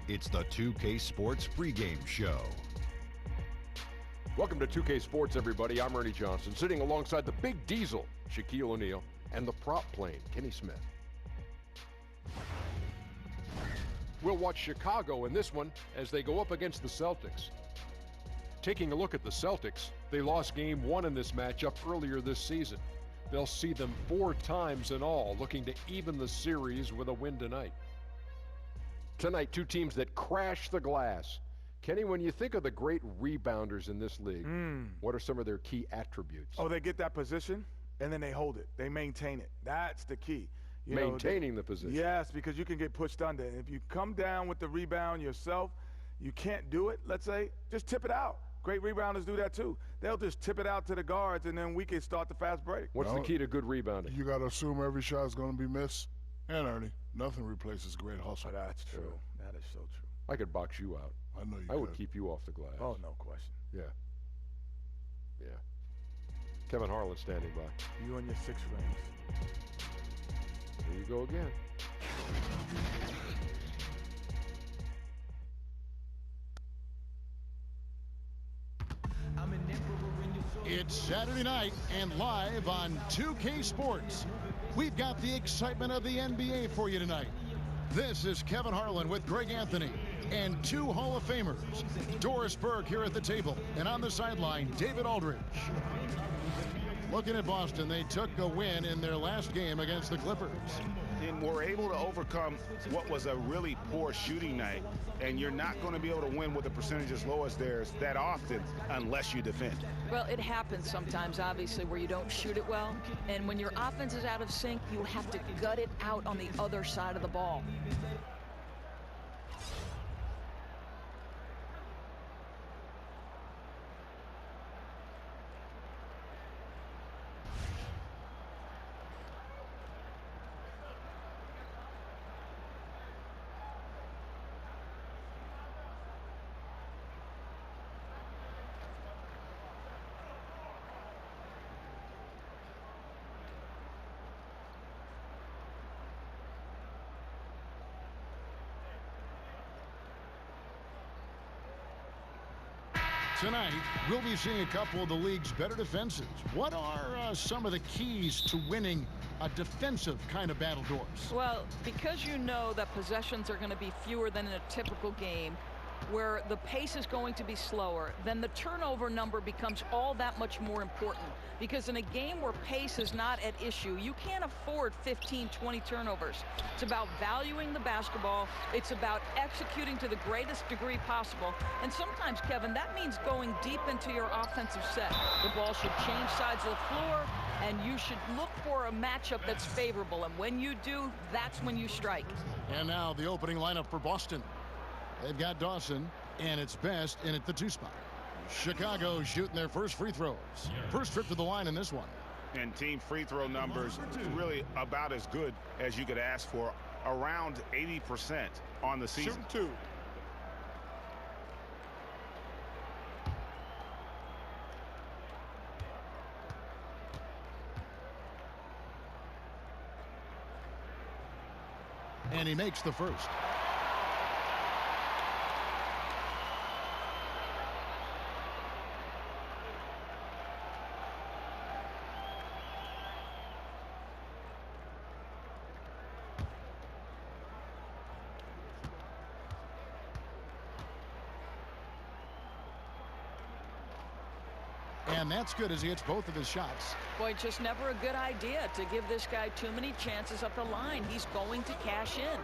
It's the 2K Sports pregame show. Welcome to 2K Sports, everybody. I'm Ernie Johnson, sitting alongside the Big Diesel, Shaquille O'Neal, and the prop plane, Kenny Smith. We'll watch Chicago in this one as they go up against the Celtics. Taking a look at the Celtics, they lost Game 1 in this matchup earlier this season. They'll see them 4 times in all, looking to even the series with a win tonight. Tonight, 2 teams that crash the glass. Kenny, when you think of the great rebounders in this league, what are some of their key attributes? Oh, they get that position, and then they hold it. They maintain it. That's the key. Maintaining the position. Yes, because you can get pushed under. And if you come down with the rebound yourself, you can't do it, let's say, just tip it out. Great rebounders do that too. They'll just tip it out to the guards, and then we can start the fast break. What's the key to good rebounding? You got to assume every shot is going to be missed. And, Ernie, nothing replaces great hustle. Oh, that's true. That is so true. I could box you out. I know you I would could. keep you off the glass. Oh, no question. Yeah. Kevin Harlan standing by. You and your 6 rings. There you go again. It's Saturday night and live on 2K Sports. We've got the excitement of the NBA for you tonight. This is Kevin Harlan with Greg Anthony and 2 Hall of Famers. Doris Burke here at the table, and on the sideline, David Aldridge. Looking at Boston, they took a win in their last game against the Clippers. And were able to overcome what was a really poor shooting night, and you're not going to be able to win with a percentage as low as theirs that often unless you defend. Well, it happens sometimes, obviously, where you don't shoot it well, and when your offense is out of sync, you have to gut it out on the other side of the ball. Tonight, we'll be seeing a couple of the league's better defenses. What are some of the keys to winning a defensive kind of battle, Doris? Well, because you know that possessions are going to be fewer than in a typical game, where the pace is going to be slower, then the turnover number becomes all that much more important. Because in a game where pace is not at issue, you can't afford 15, 20 turnovers. It's about valuing the basketball. It's about executing to the greatest degree possible. And sometimes, Kevin, that means going deep into your offensive set. The ball should change sides of the floor, and you should look for a matchup that's favorable. And when you do, that's when you strike. And now the opening lineup for Boston. They've got Dawson, and it's Best in at the 2 spot. Chicago shooting their first free throws. First trip to the line in this one. And team free throw numbers really about as good as you could ask for, around 80% on the season. Shoot 2. And he makes the first. And that's good as he hits both of his shots. Boy, just never a good idea to give this guy too many chances up the line. He's going to cash in.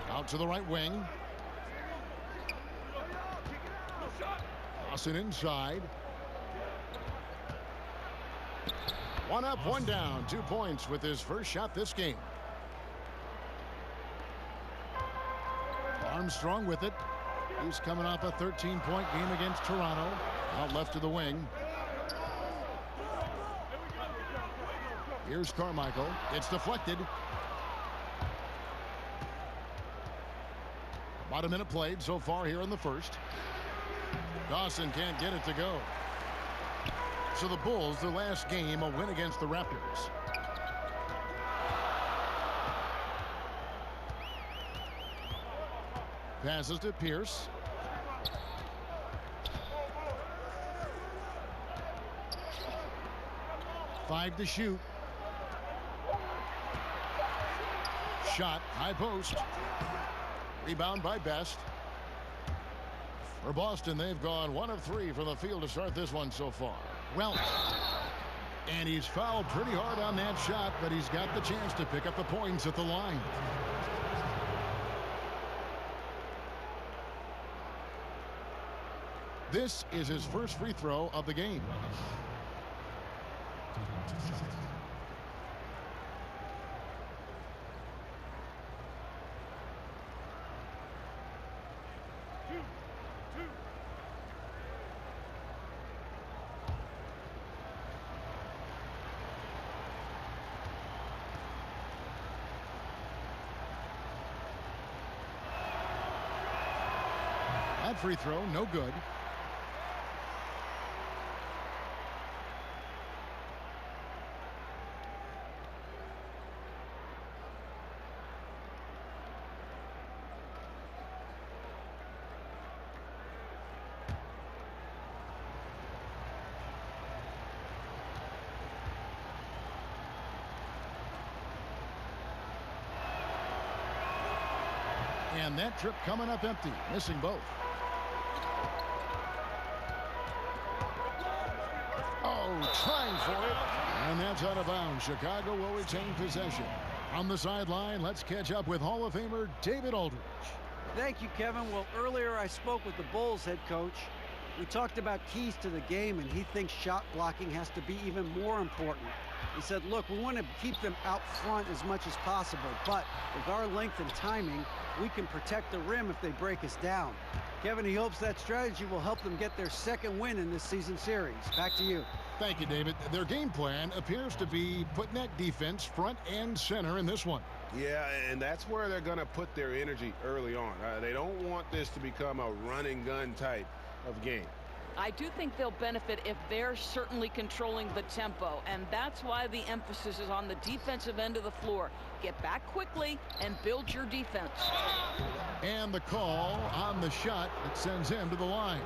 Out to the right wing. Dawson inside. 1 up, 1 down. 2 points with his first shot this game. Armstrong with it. He's coming off a 13-point game against Toronto. Out left to the wing. Here's Carmichael. It's deflected. About a minute played so far here in the first. Dawson can't get it to go. So the Bulls, their last game, a win against the Raptors. Passes to Pierce. Five to shoot. Shot, high post. Rebound by Best. For Boston, they've gone 1 of 3 from the field to start this one so far. Wells. And he's fouled pretty hard on that shot, but he's got the chance to pick up the points at the line. This is his first free throw of the game. That free throw, no good. And that trip coming up empty, missing both. Oh, trying for it. And that's out of bounds. Chicago will retain possession. On the sideline, let's catch up with Hall of Famer David Aldridge. Thank you, Kevin. Well, earlier I spoke with the Bulls head coach. We talked about keys to the game, and he thinks shot blocking has to be even more important. He said, look, we want to keep them out front as much as possible, but with our length and timing, we can protect the rim if they break us down. Kevin, he hopes that strategy will help them get their second win in this season series. Back to you. Thank you, David. Their game plan appears to be putting that defense front and center in this one. Yeah, and that's where they're going to put their energy early on. They don't want this to become a run and gun type of game. I do think they'll benefit if they're certainly controlling the tempo, and that's why the emphasis is on the defensive end of the floor. Get back quickly and build your defense. And the call on the shot that sends him to the line.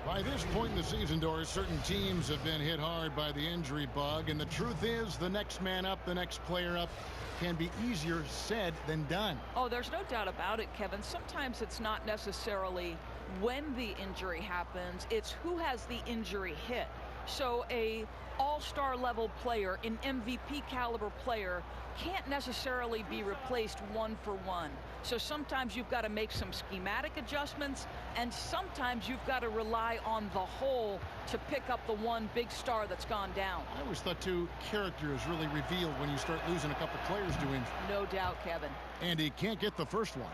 By this point in the season, Doris, certain teams have been hit hard by the injury bug, and the truth is the next man up, the next player up, can be easier said than done. Oh, there's no doubt about it, Kevin. Sometimes it's not necessarily when the injury happens, it's who has the injury hit. So a all-star level player, an MVP caliber player, can't necessarily be replaced one for one. So sometimes you've got to make some schematic adjustments, and sometimes you've got to rely on the whole to pick up the one big star that's gone down. I always thought, too, character is really revealed when you start losing a couple players to injury. No doubt, Kevin. And he can't get the first one.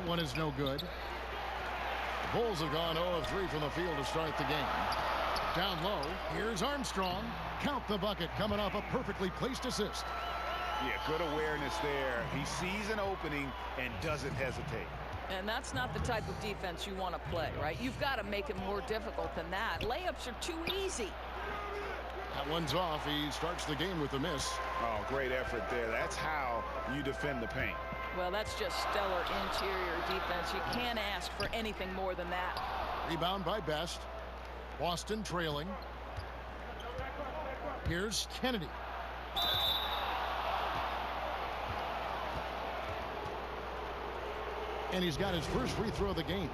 One is no good. The Bulls have gone 0 of 3 from the field to start the game. Down low, here's Armstrong. Count the bucket coming off a perfectly placed assist. Yeah, good awareness there. He sees an opening and doesn't hesitate. And that's not the type of defense you want to play, right? You've got to make it more difficult than that. Layups are too easy. That one's off. He starts the game with a miss. Oh, great effort there. That's how you defend the paint. Well, that's just stellar interior defense. You can't ask for anything more than that. Rebound by Best. Boston trailing. Here's Kennedy. And he's got his first free throw of the game.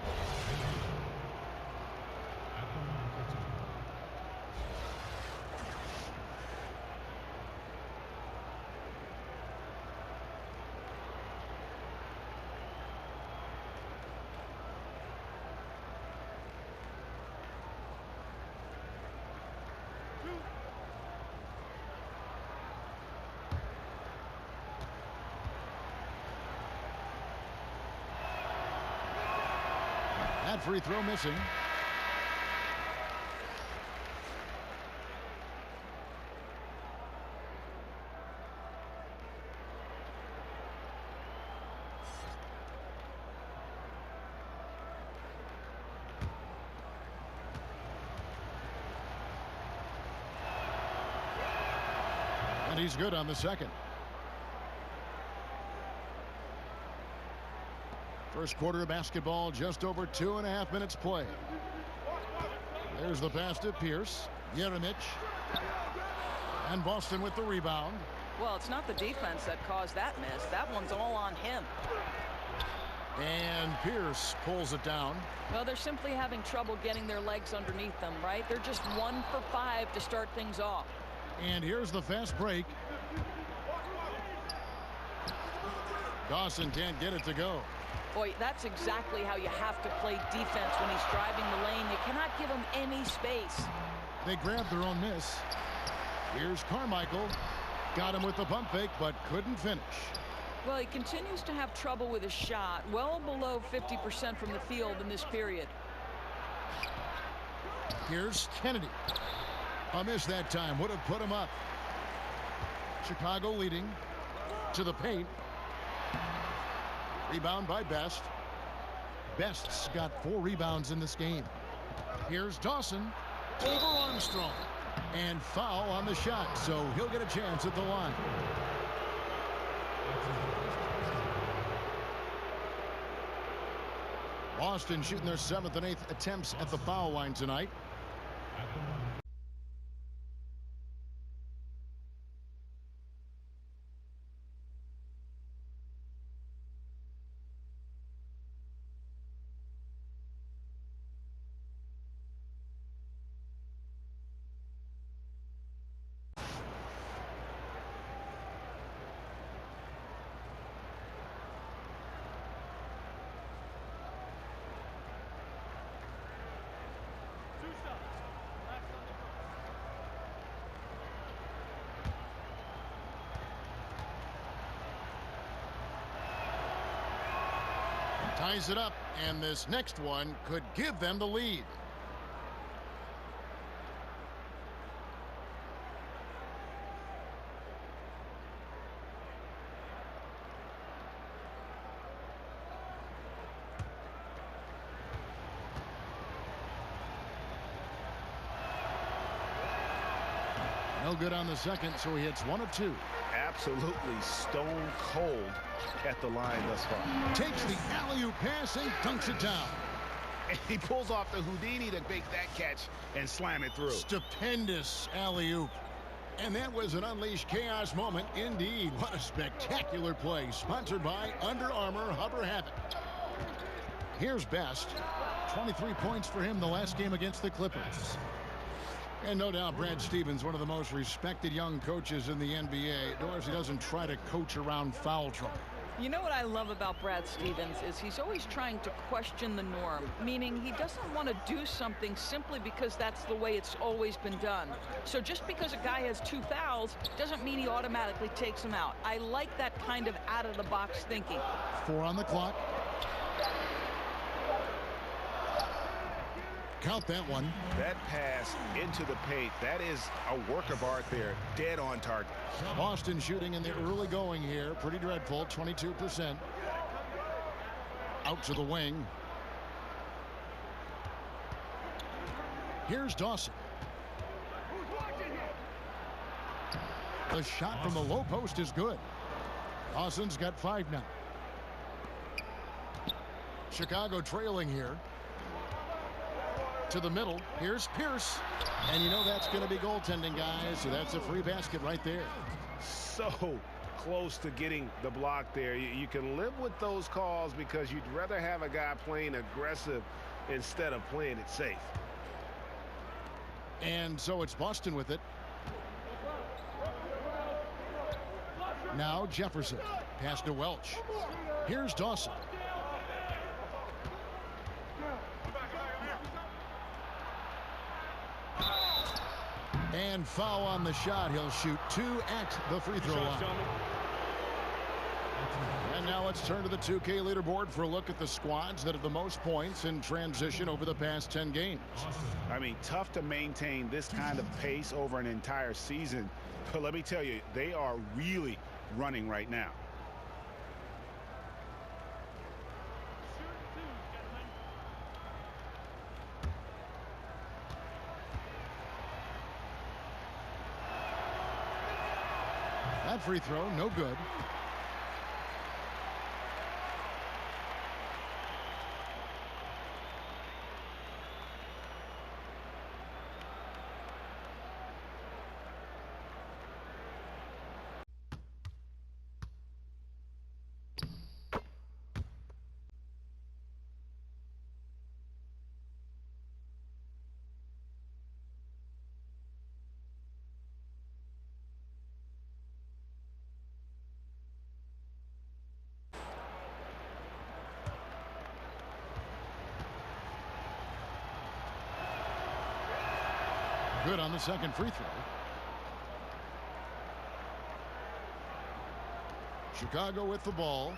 free throw missing. And he's good on the second. First quarter of basketball, just over 2.5 minutes play. There's the pass to Pierce. Jeremic. And Boston with the rebound. Well, it's not the defense that caused that miss. That one's all on him. And Pierce pulls it down. Well, they're simply having trouble getting their legs underneath them, right? They're just 1 for 5 to start things off. And here's the fast break. Dawson can't get it to go. Boy, that's exactly how you have to play defense when he's driving the lane. You cannot give him any space. They grabbed their own miss. Here's Carmichael. Got him with the pump fake, but couldn't finish. Well, he continues to have trouble with his shot. Well below 50% from the field in this period. Here's Kennedy. A miss that time. Would have put him up. Chicago leading to the paint. Rebound by Best. Best's got 4 rebounds in this game. Here's Dawson over Armstrong. And foul on the shot, so he'll get a chance at the line. Boston shooting their 7th and 8th attempts at the foul line tonight. Ties it up, and this next one could give them the lead. No good on the second, so he hits 1 of 2. Absolutely stone cold at the line thus far. Takes the alley-oop pass and dunks it down. And he pulls off the Houdini to make that catch and slam it through. Stupendous alley-oop. And that was an unleashed chaos moment indeed. What a spectacular play. Sponsored by Under Armour Hover Havoc. Here's Best. 23 points for him the last game against the Clippers. And no doubt Brad Stevens, one of the most respected young coaches in the NBA. Dorsey doesn't try to coach around foul trouble. You know what I love about Brad Stevens is he's always trying to question the norm, meaning he doesn't want to do something simply because that's the way it's always been done. So just because a guy has 2 fouls doesn't mean he automatically takes him out. I like that kind of out-of-the-box thinking. 4 on the clock. Count that one. That pass into the paint, that is a work of art there. Dead on target. Boston shooting in the early going here. Pretty dreadful, 22%. Out to the wing. Here's Dawson. The shot from the low post is good. Dawson's got 5 now. Chicago trailing here. To the middle. Here's Pierce. And you know that's going to be goaltending, guys. So that's a free basket right there. So close to getting the block there. You can live with those calls because you'd rather have a guy playing aggressive instead of playing it safe. And so it's Boston with it. Now Jefferson. Pass to Welch. Here's Dawson. And foul on the shot. He'll shoot 2 at the free throw line. And now let's turn to the 2K leaderboard for a look at the squads that have the most points in transition over the past 10 games. I mean, tough to maintain this kind of pace over an entire season. But let me tell you, they are really running right now. That free throw, no good. Good on the second free throw. Chicago with the ball.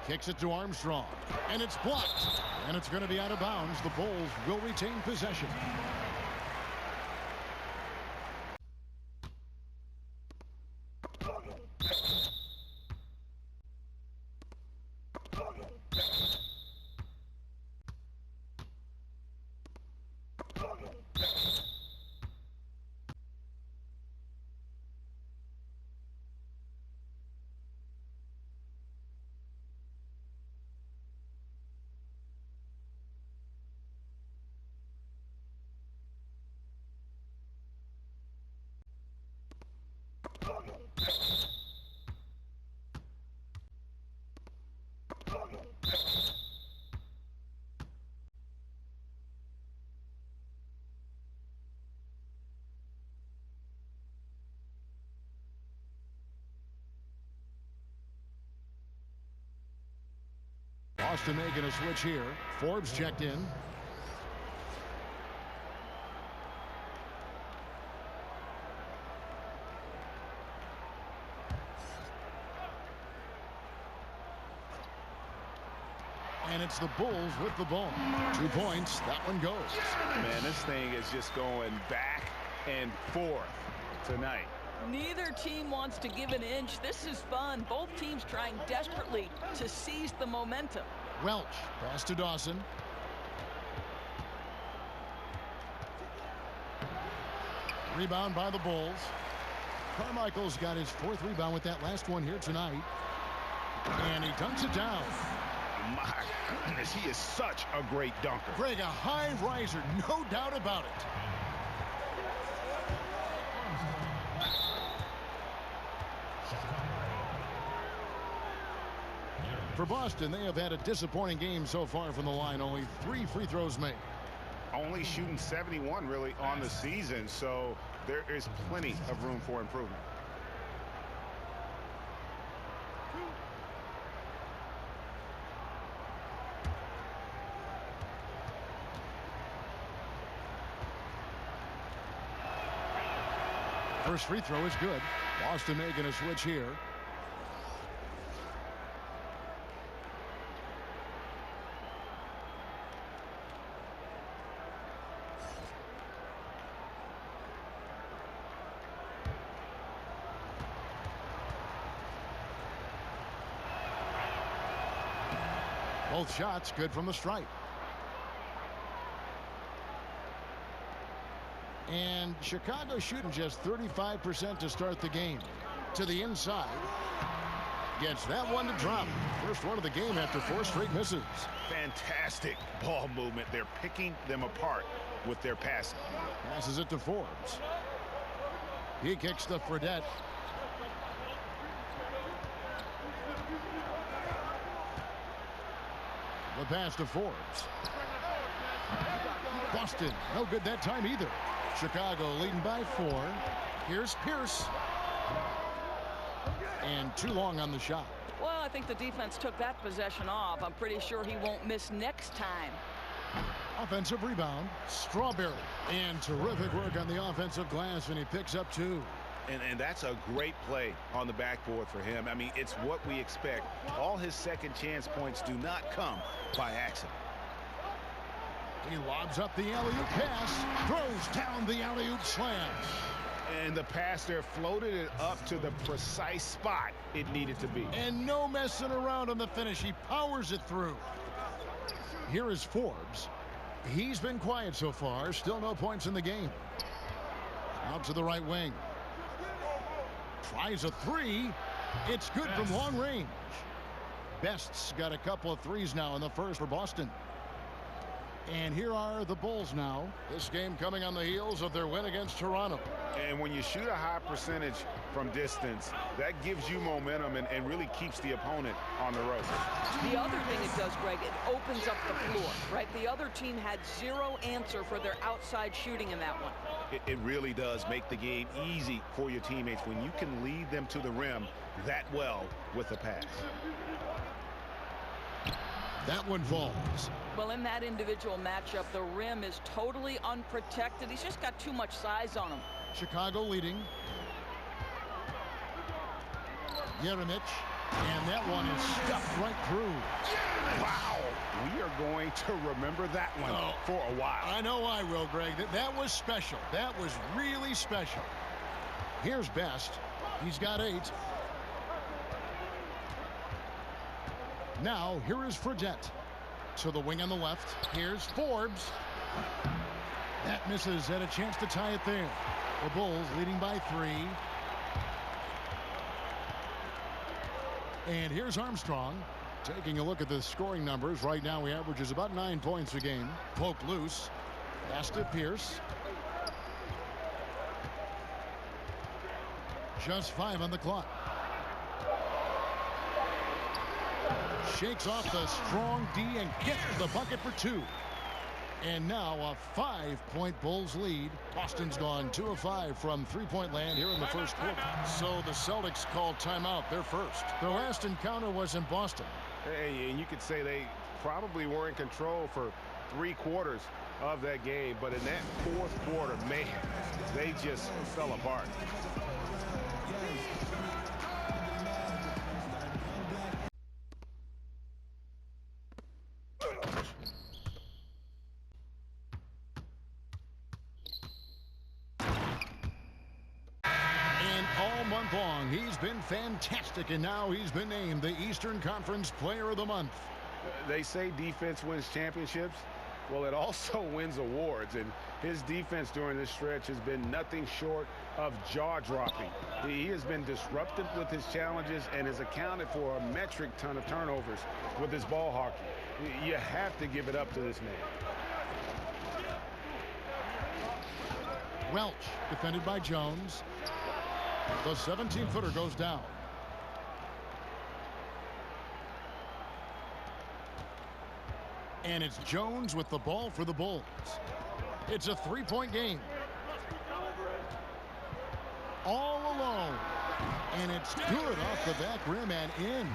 Kicks it to Armstrong. And it's blocked. And it's going to be out of bounds. The Bulls will retain possession. Boston making a switch here. Forbes checked in. And it's the Bulls with the ball. 2 points. That one goes. Man, this thing is just going back and forth tonight. Neither team wants to give an inch. This is fun. Both teams trying desperately to seize the momentum. Welch, pass to Dawson. Rebound by the Bulls. Carmichael's got his 4th rebound with that last one here tonight. And he dunks it down. My goodness, he is such a great dunker. Greg, a high riser, no doubt about it. For Boston, they have had a disappointing game so far from the line. Only 3 free throws made. Only shooting 71 really on the season, so there is plenty of room for improvement. First free throw is good. Boston making a switch here. Both shots good from the stripe. And Chicago shooting just 35% to start the game. To the inside. Gets that one to drop. First one of the game after 4 straight misses. Fantastic ball movement. They're picking them apart with their passing. Passes it to Forbes. He kicks to Fredette. The pass to Forbes. Boston, no good that time either. Chicago leading by 4. Here's Pierce. And too long on the shot. Well, I think the defense took that possession off. I'm pretty sure he won't miss next time. Offensive rebound. Strawberry. And terrific work on the offensive glass, and he picks up 2. And that's a great play on the backboard for him. I mean, it's what we expect. All his second chance points do not come by accident. He lobs up the alley-oop pass, throws down the alley-oop slam. And the pass there floated it up to the precise spot it needed to be. And no messing around on the finish. He powers it through. Here is Forbes. He's been quiet so far. Still no points in the game. Out to the right wing. Tries a three. It's good from long range. Best's got a couple of threes now in the first for Boston. And here are the Bulls now. This game coming on the heels of their win against Toronto. And when you shoot a high percentage from distance, that gives you momentum and really keeps the opponent on the ropes. The other thing it does, Greg, it opens up the floor, right? The other team had zero answer for their outside shooting in that one. It really does make the game easy for your teammates when you can lead them to the rim that well with the pass. That one falls. Well, in that individual matchup, the rim is totally unprotected. He's just got too much size on him. Chicago leading. Jeremic. And that one is stuffed right through. Wow. We are going to remember that one for a while. I know I will, Greg. That was special. That was really special. Here's Best. He's got 8. Now, here is Fredette. To the wing on the left. Here's Forbes. That misses. Had a chance to tie it there. The Bulls leading by 3. And here's Armstrong. Taking a look at the scoring numbers. Right now, he averages about 9 points a game. Poked loose. Pass to Pierce. Just 5 on the clock. Shakes off the strong D and gets the bucket for 2. And now a 5-point Bulls lead. Boston's gone 2 of 5 from three-point land here in the first quarter. So the Celtics called timeout. They're first. Their last encounter was in Boston. Hey, and you could say they probably were in control for 3 quarters of that game. But in that fourth quarter, man, they just fell apart. Long. He's been fantastic, and now he's been named the Eastern Conference Player of the Month. They say defense wins championships. Well, it also wins awards, and his defense during this stretch has been nothing short of jaw-dropping. He has been disruptive with his challenges and has accounted for a metric ton of turnovers with his ball hockey. You have to give it up to this man. Welch, defended by Jones. The 17-footer goes down. And it's Jones with the ball for the Bulls. It's a 3-point game. All alone. And it's good off the back rim and in.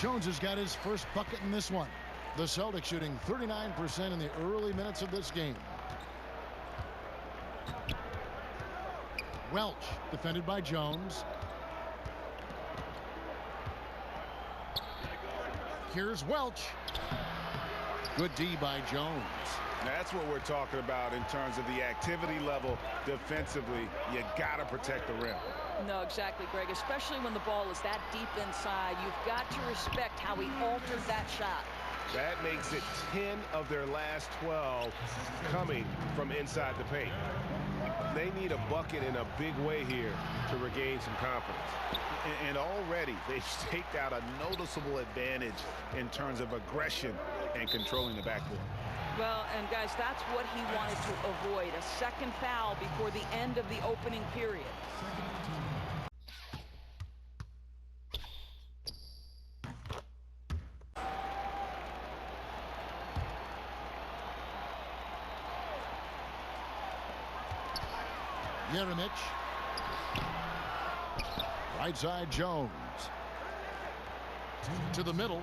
Jones has got his first bucket in this one. The Celtics shooting 39% in the early minutes of this game. Welch, defended by Jones. Here's Welch. Good D by Jones. That's what we're talking about in terms of the activity level defensively. You got to protect the rim. No, exactly, Greg. Especially when the ball is that deep inside. You've got to respect how he altered that shot. That makes it 10 of their last 12 coming from inside the paint. They need a bucket in a big way here to regain some confidence. And already they've staked out a noticeable advantage in terms of aggression and controlling the backboard. Well, and guys, that's what he wanted to avoid. A second foul before the end of the opening period. Jeremic. Right side Jones. To the middle.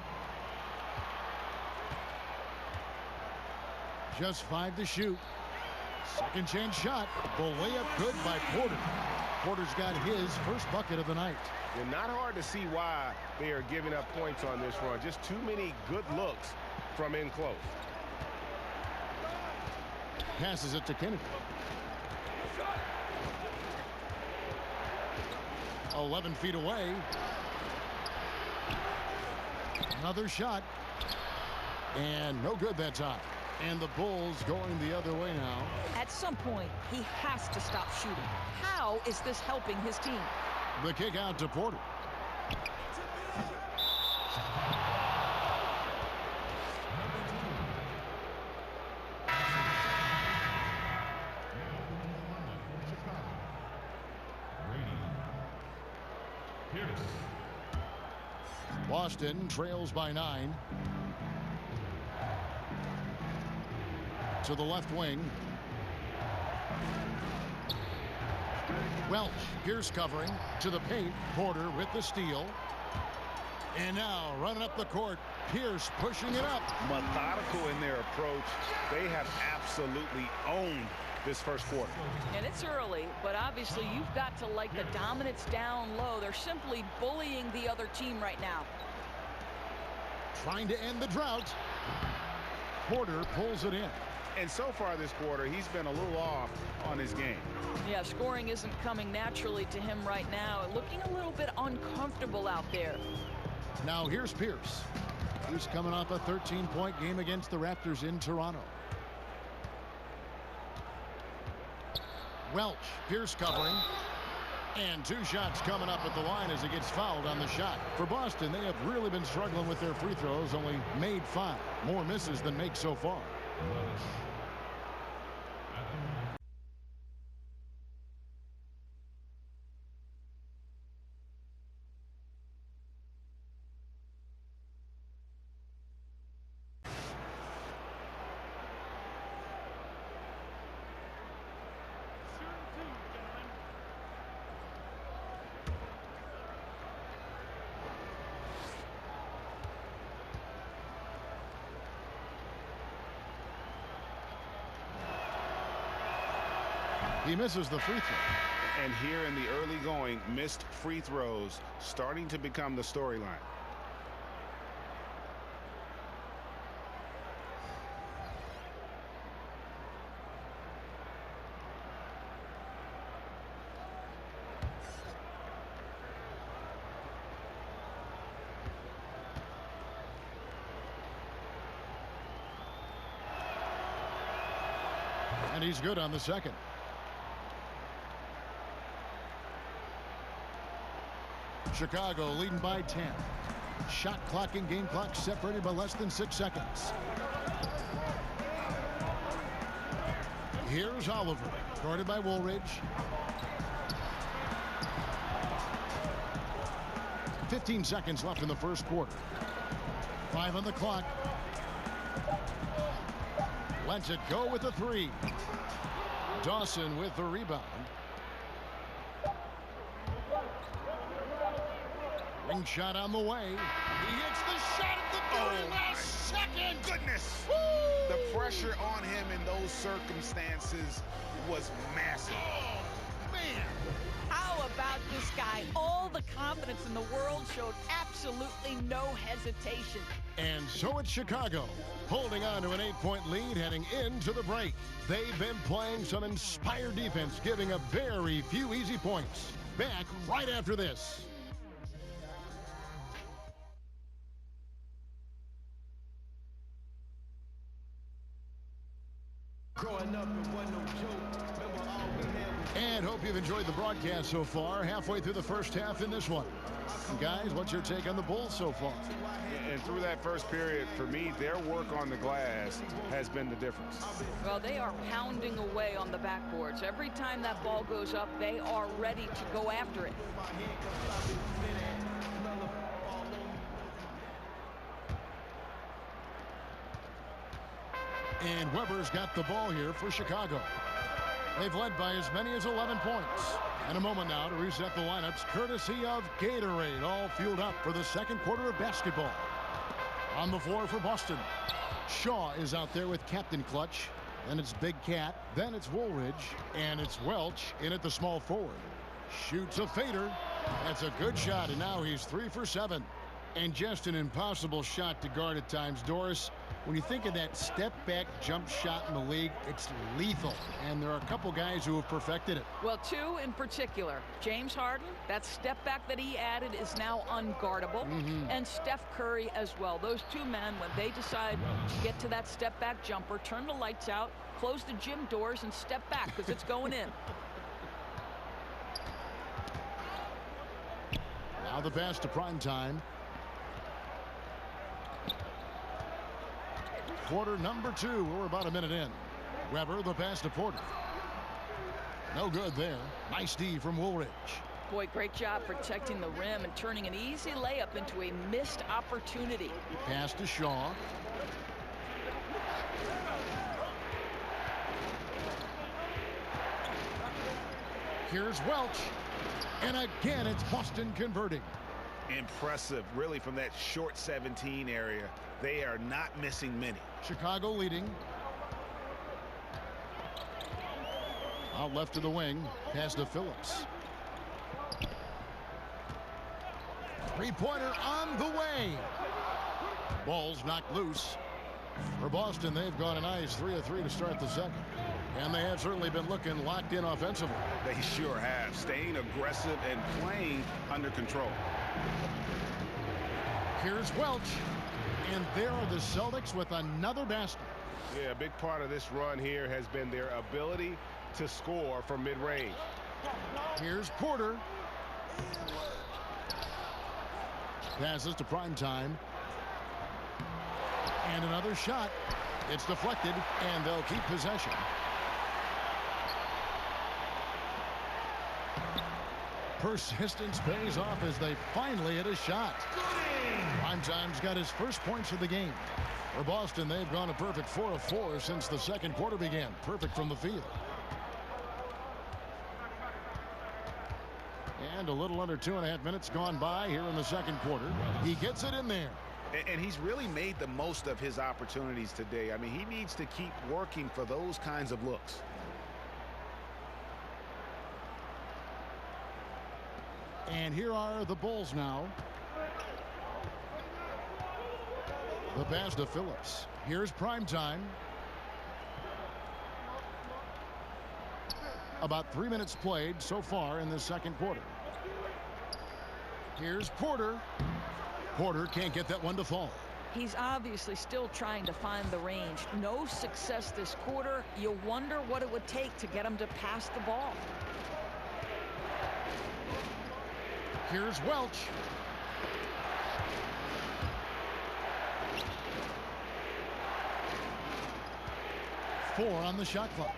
Just 5 to shoot. Second chance shot. The layup good by Porter. Porter's got his first bucket of the night. And not hard to see why they are giving up points on this run. Just too many good looks from in close. Passes it to Kennedy. 11 feet away. Another shot. And no good that time. And the Bulls going the other way now. At some point, he has to stop shooting. How is this helping his team? The kick out to Porter. Boston trails by 9. To the left wing. Welch, Pierce covering to the paint. Porter with the steal. And now running up the court. Pierce pushing it up. Methodical in their approach. They have absolutely owned this first quarter. And it's early, but obviously you've got to like the dominance down low. They're simply bullying the other team right now. Trying to end the drought. Porter pulls it in. And so far this quarter, he's been a little off on his game. Yeah, scoring isn't coming naturally to him right now. Looking a little bit uncomfortable out there. Now here's Pierce. He's coming off a 13-point game against the Raptors in Toronto. Welch, Pierce covering. And 2 shots coming up at the line as he gets fouled on the shot. For Boston, they have really been struggling with their free throws, only made 5. More misses than makes so far. He misses the free throw. And here in the early going, missed free throws starting to become the storyline. And he's good on the second. Chicago leading by 10. Shot clock and game clock separated by less than 6 seconds. Here's Oliver, guarded by Woolridge. 15 seconds left in the first quarter. 5 on the clock. Lets it go with the 3. Dawson with the rebound. Ring shot on the way. He hits the shot at the very last second. Goodness. Woo! The pressure on him in those circumstances was massive. Oh, man. How about this guy? All the confidence in the world, showed absolutely no hesitation. And so it's Chicago, holding on to an 8-point lead heading into the break. They've been playing some inspired defense, giving up very few easy points. Back right after this. And hope you've enjoyed the broadcast so far. Halfway through the first half in this one. Guys, what's your take on the Bulls so far? And through that first period, for me, their work on the glass has been the difference. Well, they are pounding away on the backboards. Every time that ball goes up, they are ready to go after it. And Weber's got the ball here for Chicago. They've led by as many as 11 points. And a moment now to reset the lineups courtesy of Gatorade, all fueled up for the second quarter of basketball. On the floor for Boston, Shaw is out there with Captain Clutch. Then it's Big Cat. Then it's Woolridge. And it's Welch in at the small forward. Shoots a fader. That's a good shot, and now he's 3 for 7. And just an impossible shot to guard at times, Doris. When you think of that step-back jump shot in the league, it's lethal. And there are a couple guys who have perfected it. Well, two in particular. James Harden, that step-back that he added is now unguardable. And Steph Curry as well. Those two men, when they decide to get to that step-back jumper, turn the lights out, close the gym doors, and step back because it's going in. Now the pass to prime time. Quarter number 2. We're about a minute in. Weber, the pass to Porter. No good there. Nice D from Woolridge. Boy, great job protecting the rim and turning an easy layup into a missed opportunity. Pass to Shaw. Here's Welch. And again, it's Boston converting. Impressive, really, from that short 17 area. They are not missing many. Chicago leading. Out left to the wing. Pass to Phillips. Three-pointer on the way. Ball's knocked loose. For Boston, they've gone a nice 3 of 3 to start the second. And they have certainly been looking locked in offensively. They sure have. Staying aggressive and playing under control. Here's Welch. And there are the Celtics with another basket. Yeah, a big part of this run here has been their ability to score from mid-range. Here's Porter. Passes to prime time. And another shot. It's deflected, and they'll keep possession. Persistence pays off as they finally hit a shot. Primetime's got his first points of the game. For Boston, they've gone a perfect 4 of 4 since the second quarter began. Perfect from the field. And a little under 2.5 minutes gone by here in the second quarter. He gets it in there. And he's really made the most of his opportunities today. I mean, he needs to keep working for those kinds of looks. And here are the Bulls now. The pass to Phillips. Here's prime time. About 3 minutes played so far in the second quarter. Here's Porter. Porter can't get that one to fall. He's obviously still trying to find the range. No success this quarter. You wonder what it would take to get him to pass the ball. Here's Welch. Four on the shot clock.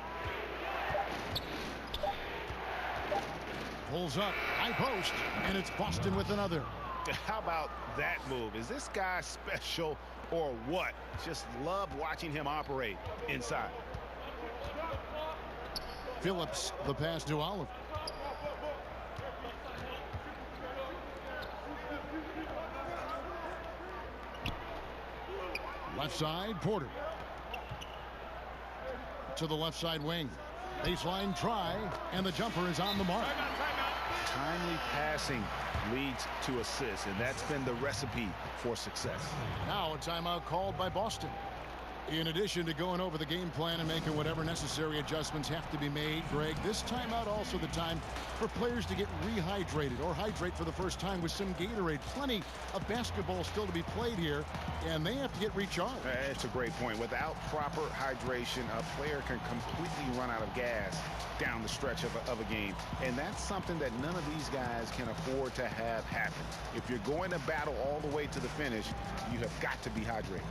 Pulls up, high post, and it's Boston with another. How about that move? Is this guy special or what? Just love watching him operate inside. Phillips, the pass to Oliver. Left side, Porter. To the left side wing. Baseline try, and the jumper is on the mark. Timely passing leads to assists, and that's been the recipe for success. Now a timeout called by Boston. In addition to going over the game plan and making whatever necessary adjustments have to be made, Greg, this timeout also the time for players to get rehydrated or hydrate for the first time with some Gatorade. Plenty of basketball still to be played here, and they have to get recharged. That's a great point. Without proper hydration, a player can completely run out of gas down the stretch of a game, and that's something that none of these guys can afford to have happen. If you're going to battle all the way to the finish, you have got to be hydrated.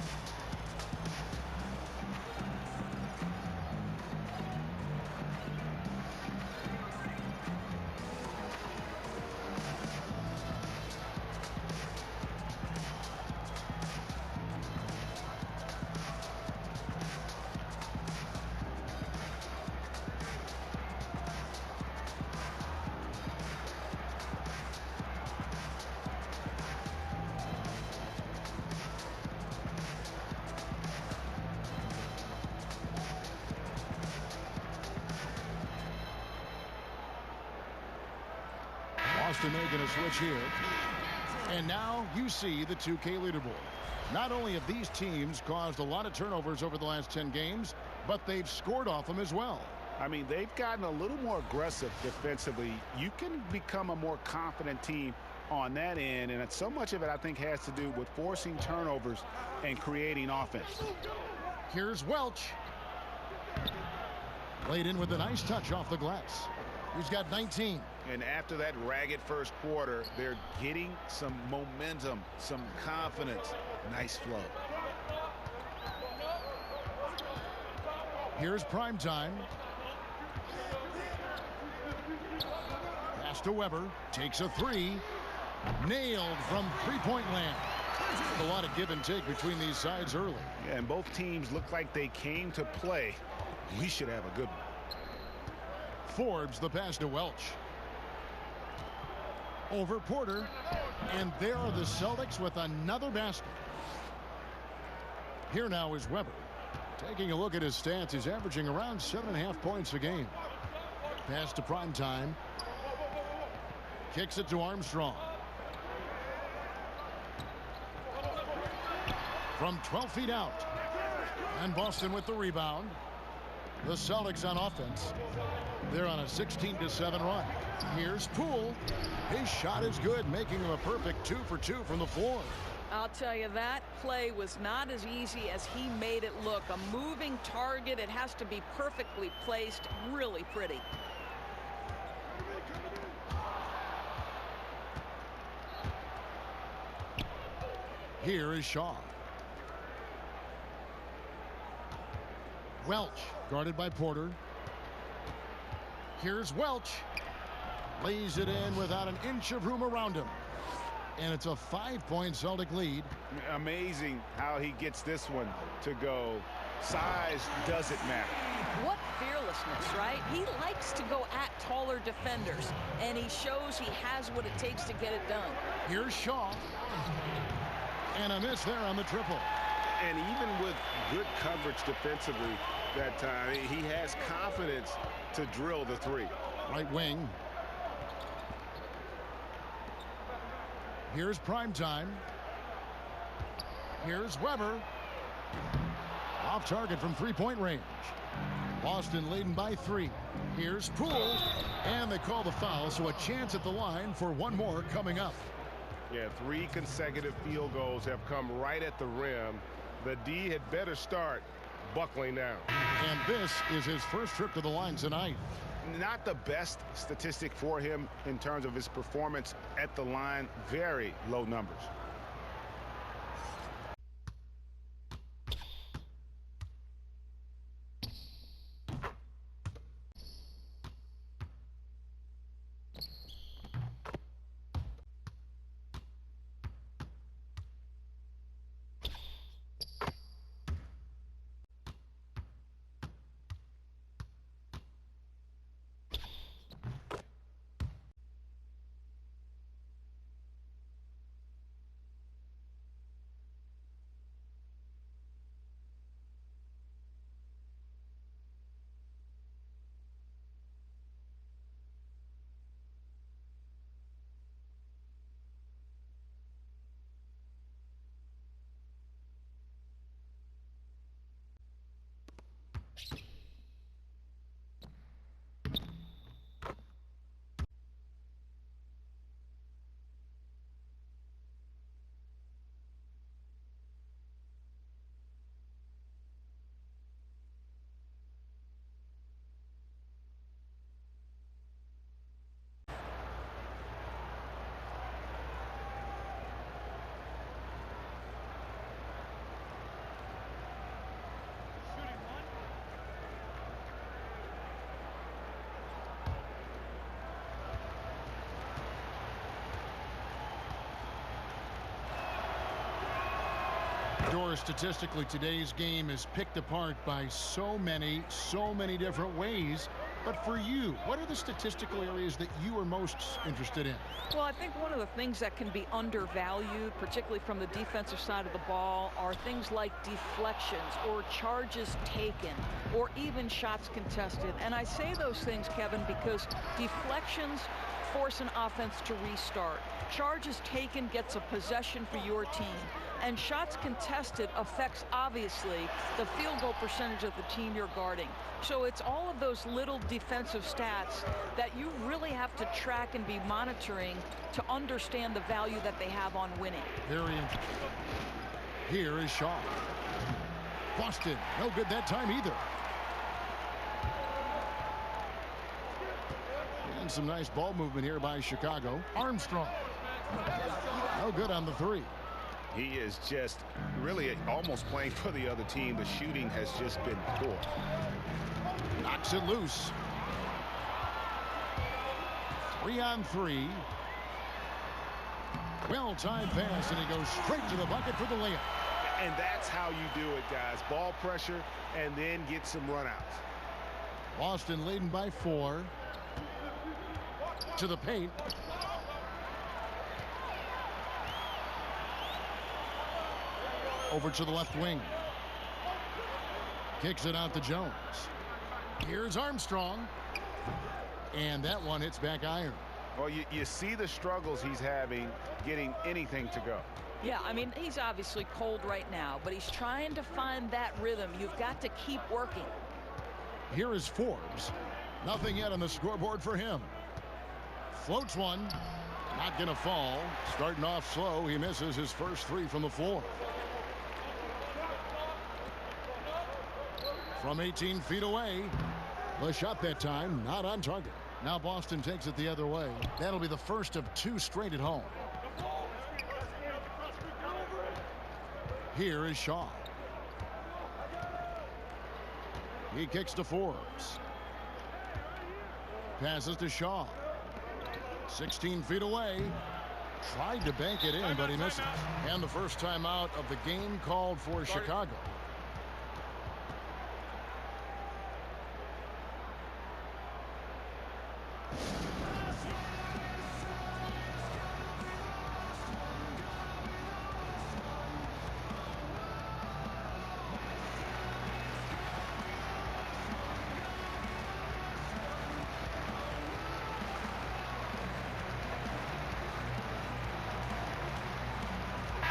Boston making a switch here. And now you see the 2K leaderboard. Not only have these teams caused a lot of turnovers over the last 10 games, but they've scored off them as well. I mean, they've gotten a little more aggressive defensively. You can become a more confident team on that end, and so much of it, I think, has to do with forcing turnovers and creating offense. Here's Welch. Laid in with a nice touch off the glass. He's got 19. And after that ragged first quarter, they're getting some momentum, some confidence. Nice flow. Here's Primetime. Pass to Weber. Takes a three. Nailed from three-point land. A lot of give and take between these sides early. Yeah, and both teams look like they came to play. We should have a good one. Forbes the pass to Welch. Over Porter. And there are the Celtics with another basket. Here now is Weber. Taking a look at his stats, he's averaging around 7.5 points a game. Pass to Primetime. Kicks it to Armstrong. From 12 feet out. And Boston with the rebound. The Celtics on offense. They're on a 16-7 run. Here's Poole. His shot is good, making him a perfect 2 for 2 from the floor. I'll tell you, that play was not as easy as he made it look. A moving target. It has to be perfectly placed. Really pretty. Here is Shaw. Welch, guarded by Porter. Here's Welch. Lays it in without an inch of room around him. And it's a 5-point Celtic lead. Amazing how he gets this one to go. Size doesn't matter. What fearlessness, right? He likes to go at taller defenders, and he shows he has what it takes to get it done. Here's Shaw. And a miss there on the triple. And even with good coverage defensively that time, he has confidence to drill the three. Right wing. Here's Primetime. Here's Weber. Off target from three-point range. Boston leading by 3. Here's Poole. And they call the foul, so a chance at the line for one more coming up. Yeah, 3 consecutive field goals have come right at the rim. The D had better start buckling down. And this is his first trip to the line tonight. Not the best statistic for him in terms of his performance at the line. Very low numbers. Doris, statistically, today's game is picked apart by so many different ways. But for you, what are the statistical areas that you are most interested in? Well, I think one of the things that can be undervalued, particularly from the defensive side of the ball, are things like deflections or charges taken or even shots contested. And I say those things, Kevin, because deflections force an offense to restart. Charges taken gets a possession for your team. And shots contested affects, obviously, the field goal percentage of the team you're guarding. So it's all of those little defensive stats that you really have to track and be monitoring to understand the value that they have on winning. Very interesting. Here is Shaw. Boston, no good that time either. And some nice ball movement here by Chicago. Armstrong. No good on the three. He is just really almost playing for the other team. The shooting has just been poor. Knocks it loose. 3-on-3. Well-timed pass, and he goes straight to the bucket for the layup. And that's how you do it, guys. Ball pressure and then get some runouts. Boston leading by 4. To the paint. Over to the left wing. Kicks it out to Jones. Here's Armstrong. And that one hits back iron. Well, you see the struggles he's having getting anything to go. Yeah, I mean, he's obviously cold right now, but he's trying to find that rhythm. You've got to keep working. Here is Forbes. Nothing yet on the scoreboard for him. Floats one. Not going to fall. Starting off slow. He misses his first 3 from the floor. From 18 feet away. The shot that time not on target. Now Boston takes it the other way. That'll be the first of 2 straight at home. Here is Shaw. He kicks to Forbes. Passes to Shaw. 16 feet away. Tried to bank it in, but he misses. And the first timeout of the game called for Chicago.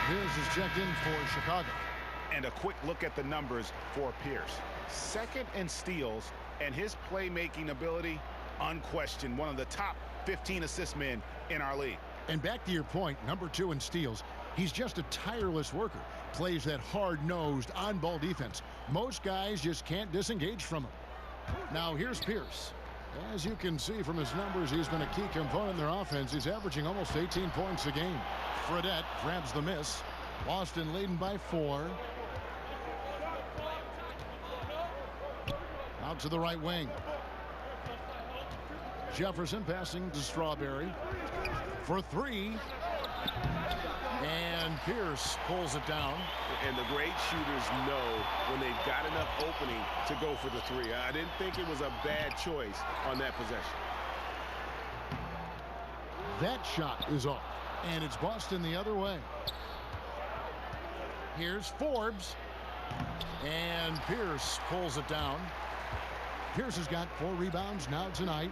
Pierce is checked in for Chicago. And a quick look at the numbers for Pierce. Second in steals, and his playmaking ability, unquestioned, one of the top 15 assist men in our league. And back to your point, number 2 in steals. He's just a tireless worker. Plays that hard-nosed, on-ball defense. Most guys just can't disengage from him. Now here's Pierce. As you can see from his numbers, he's been a key component in their offense. He's averaging almost 18 points a game. Fredette grabs the miss. Boston leading by 4. Out to the right wing. Jefferson passing to Strawberry for 3. And Pierce pulls it down. And the great shooters know when they've got enough opening to go for the 3. I didn't think it was a bad choice on that possession. That shot is off. And it's Boston the other way. Here's Forbes. And Pierce pulls it down. Pierce has got 4 rebounds now tonight.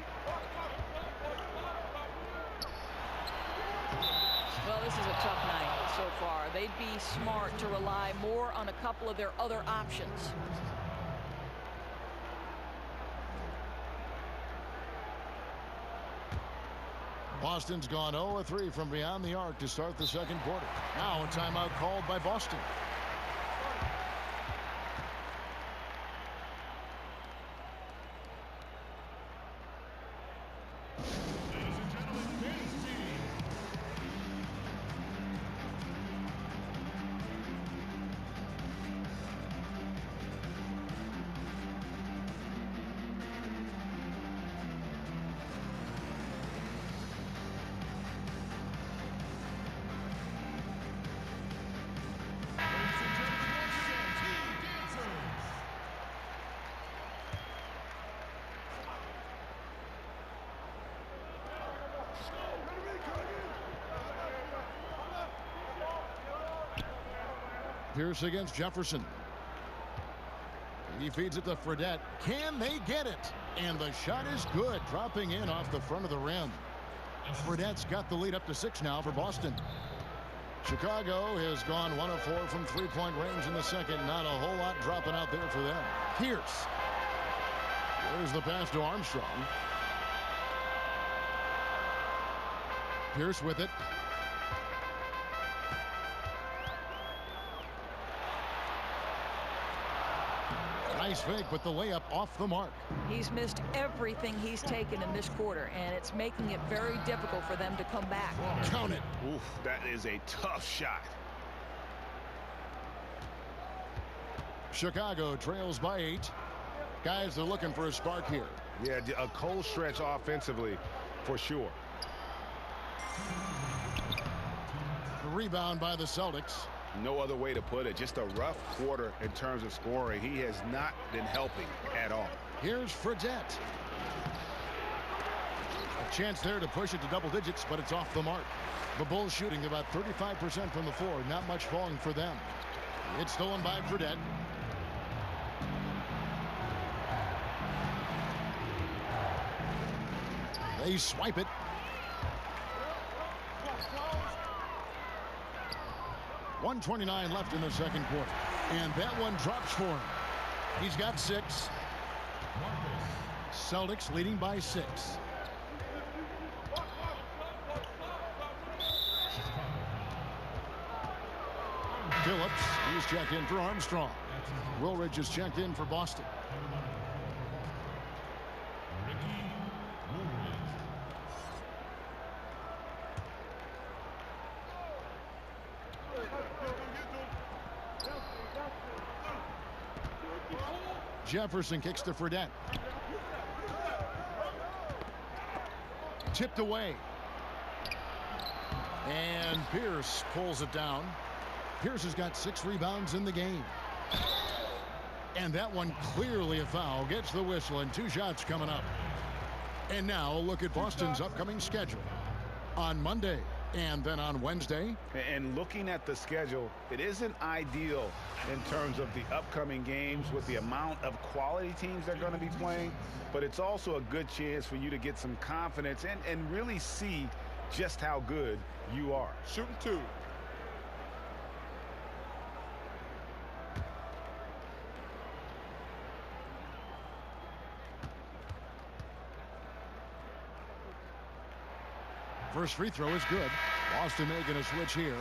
Well, this is a tough night so far. They'd be smart to rely more on a couple of their other options. Boston's gone 0-3 from beyond the arc to start the second quarter. Now a timeout called by Boston. Pierce against Jefferson. He feeds it to Fredette. Can they get it? And the shot is good, dropping in off the front of the rim. Fredette's got the lead up to 6 now for Boston. Chicago has gone 1 of 4 from three-point range in the second. Not a whole lot dropping out there for them. Pierce. There's the pass to Armstrong. Pierce with it. Nice fake, but the layup off the mark. He's missed everything he's taken in this quarter, and it's making it very difficult for them to come back. Count it. Oof, that is a tough shot. Chicago trails by 8. Guys, they're looking for a spark here. Yeah, a cold stretch offensively for sure. The rebound by the Celtics. No other way to put it. Just a rough quarter in terms of scoring. He has not been helping at all. Here's Fredette. A chance there to push it to double digits, but it's off the mark. The Bulls shooting about 35% from the floor. Not much falling for them. It's stolen by Fredette. They swipe it. .129 left in the second quarter. And that one drops for him. He's got 6. Celtics leading by 6. Phillips, he's checked in for Armstrong. Woolridge is checked in for Boston. Jefferson kicks to Fredette. Tipped away. And Pierce pulls it down. Pierce has got 6 rebounds in the game. And that one clearly a foul. Gets the whistle and 2 shots coming up. And now a look at Boston's upcoming schedule. On Monday and then on Wednesday. And looking at the schedule, it isn't ideal in terms of the upcoming games with the amount of quality teams they're going to be playing. But it's also a good chance for you to get some confidence and really see just how good you are. Shooting 2. First free throw is good. Boston making a switch here.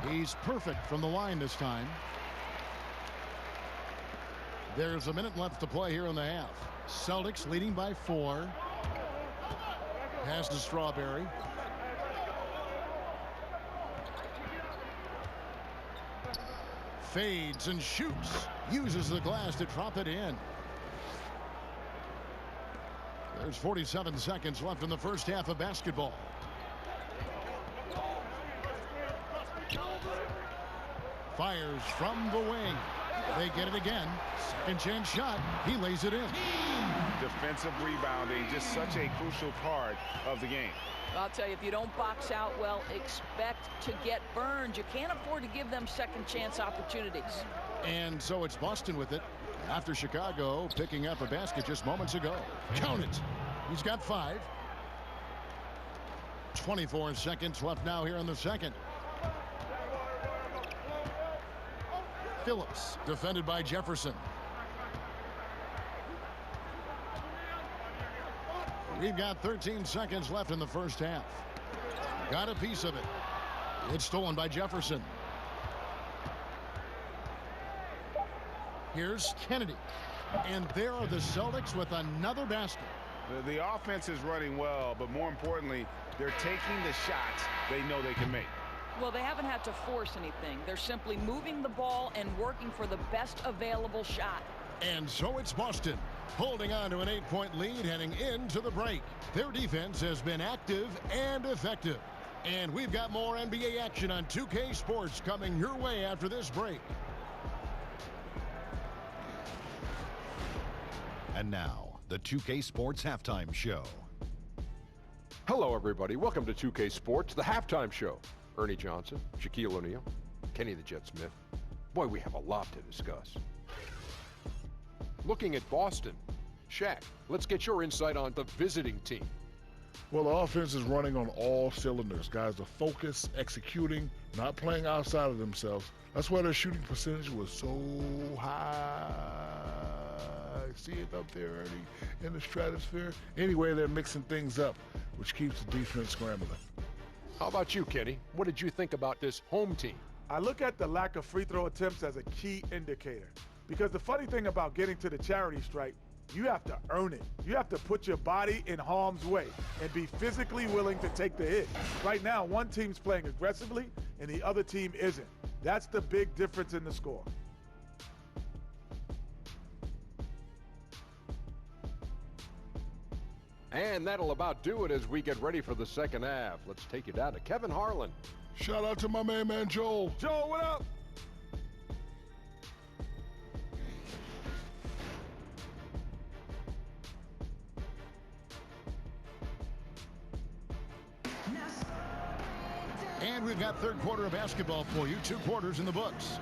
He's perfect from the line this time. There's a minute left to play here in the half. Celtics leading by 4. Pass to Strawberry. Fades and shoots. Uses the glass to drop it in. There's 47 seconds left in the first half of basketball. Fires from the wing. They get it again. Second chance shot. He lays it in. Defensive rebounding, just such a crucial part of the game. I'll tell you, if you don't box out well, expect to get burned. You can't afford to give them second chance opportunities. And so it's Boston with it after Chicago picking up a basket just moments ago. Count it. He's got 5. 24 seconds left now here in the second. Phillips defended by Jefferson. We've got 13 seconds left in the first half. Got a piece of it. It's stolen by Jefferson. Here's Kennedy. And there are the Celtics with another basket. The offense is running well, but more importantly, they're taking the shots they know they can make. Well, they haven't had to force anything. They're simply moving the ball and working for the best available shot. And so it's Boston holding on to an 8-point lead heading into the break. Their defense has been active and effective. And we've got more NBA action on 2K Sports coming your way after this break. And now, the 2K Sports Halftime Show. Hello, everybody. Welcome to 2K Sports, the halftime show. Ernie Johnson, Shaquille O'Neal, Kenny the Jet Smith. Boy, we have a lot to discuss. Looking at Boston. Shaq, let's get your insight on the visiting team. Well, the offense is running on all cylinders. Guys are focused, executing, not playing outside of themselves. That's why their shooting percentage was so high. See it up there, Ernie, in the stratosphere? Anyway, they're mixing things up, which keeps the defense scrambling. How about you, Kenny? What did you think about this home team? I look at the lack of free throw attempts as a key indicator. Because the funny thing about getting to the charity stripe, you have to earn it. You have to put your body in harm's way and be physically willing to take the hit. Right now, one team's playing aggressively and the other team isn't. That's the big difference in the score. And that'll about do it as we get ready for the second half. Let's take you down to Kevin Harlan. Shout out to my main man, Joel. Joel, what up? And we've got third quarter of basketball for you. 2 quarters in the books.